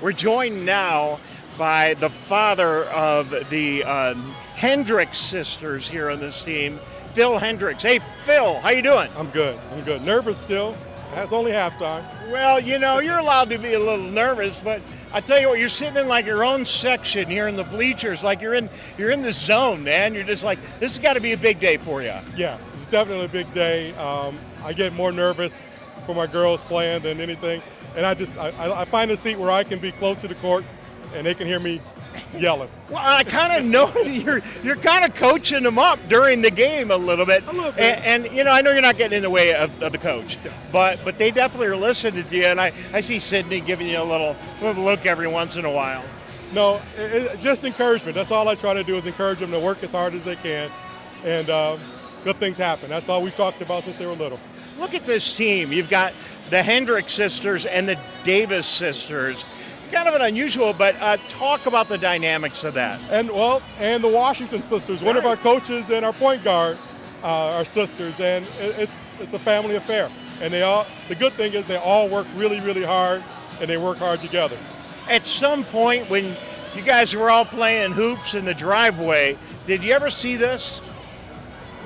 We're joined now by the father of the Hendrix sisters here on this team, Phil Hendrix. Hey, Phil, how you doing? I'm good. Nervous still. It's only halftime. Well, you know, you're allowed to be a little nervous, but I tell you what, you're sitting in like your own section here in the bleachers, like you're in the zone, man. You're just like, this has got to be a big day for you. Yeah, it's definitely a big day. I get more nervous for my girls playing than anything, and I find a seat where I can be close to the court, and they can hear me yelling. Well, I kind of know you're kind of coaching them up during the game a little bit. A little bit. And you know, I know you're not getting in the way of the coach, but they definitely are listening to you. And I see Sydney giving you a little look every once in a while. No, just encouragement. That's all I try to do is encourage them to work as hard as they can, and good things happen. That's all we've talked about since they were little. Look at this team. You've got the Hendrix sisters and the Davis sisters. Kind of an unusual, but talk about the dynamics of that. And the Washington sisters, one of our coaches and our point guard are sisters, and it's a family affair. And the good thing is they all work really, really hard, and they work hard together. At some point when you guys were all playing hoops in the driveway, did you ever see this?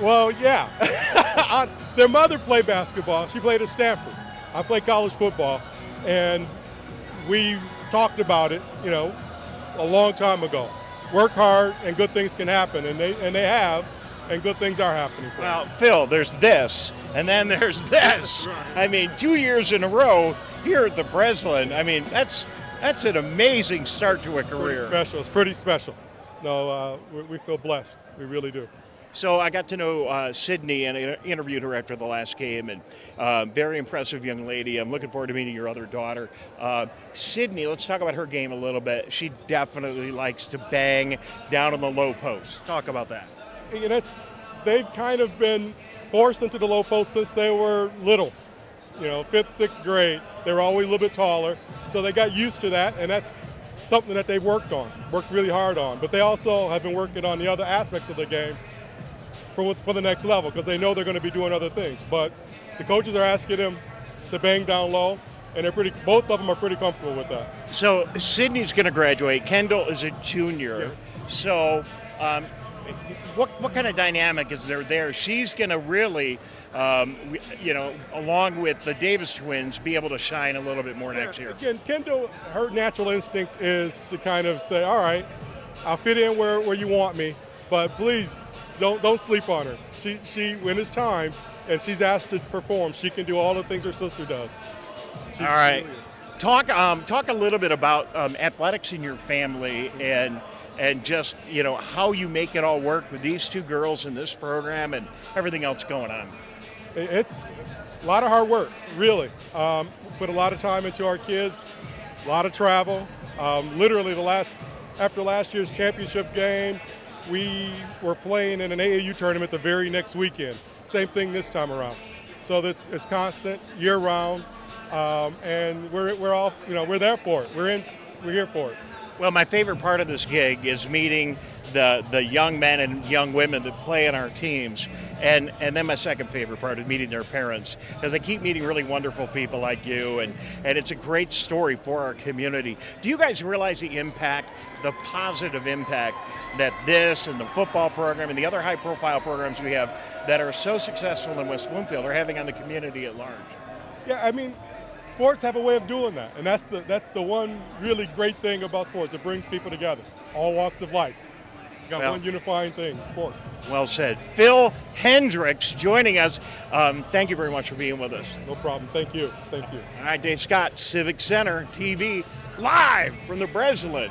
Well, yeah. Their mother played basketball. She played at Stanford. I played college football, and we talked about it, a long time ago. Work hard and good things can happen, and they have, and good things are happening for them. Well, Phil, there's this, and then there's this. Right. I mean, 2 years in a row here at the Breslin. I mean, that's an amazing start to a career. It's pretty special. No, we feel blessed. We really do. So I got to know Sydney and I interviewed her after the last game, and very impressive young lady. I'm looking forward to meeting your other daughter. Sydney, let's talk about her game a little bit. She definitely likes to bang down on the low post. Talk about that. They've kind of been forced into the low post since they were little. 5th, 6th grade, they were always a little bit taller, so they got used to that, and that's something that they've worked really hard on. But they also have been working on the other aspects of the game for the next level, because they know they're going to be doing other things. But the coaches are asking them to bang down low, and both of them are pretty comfortable with that. So Sydney's going to graduate. Kendall is a junior. Yeah. So what kind of dynamic is there? She's going to really, along with the Davis twins, be able to shine a little bit more next year. Again, Kendall, her natural instinct is to kind of say, all right, I'll fit in where you want me, but please, don't sleep on her. She when it's time and she's asked to perform, she can do all the things her sister does. All right. Talk a little bit about athletics in your family and just, how you make it all work with these two girls in this program and everything else going on. It's a lot of hard work, really. Put a lot of time into our kids, a lot of travel. Literally after last year's championship game, we were playing in an AAU tournament the very next weekend. Same thing this time around. So it's constant, year round, and we're all we're there for it. We're here for it. Well, my favorite part of this gig is meeting the young men and young women that play in our teams, and then my second favorite part is meeting their parents, because I keep meeting really wonderful people like you, and it's a great story for our community. Do you guys realize the positive impact that this and the football program and the other high-profile programs we have that are so successful in West Bloomfield are having on the community at large? Yeah, I mean, sports have a way of doing that, and that's the one really great thing about sports. It brings people together, all walks of life. You got one unifying thing, sports. Well said. Phil Hendrix joining us. Thank you very much for being with us. No problem. Thank you. All right, Dave Scott, Civic Center TV, live from the Breslin.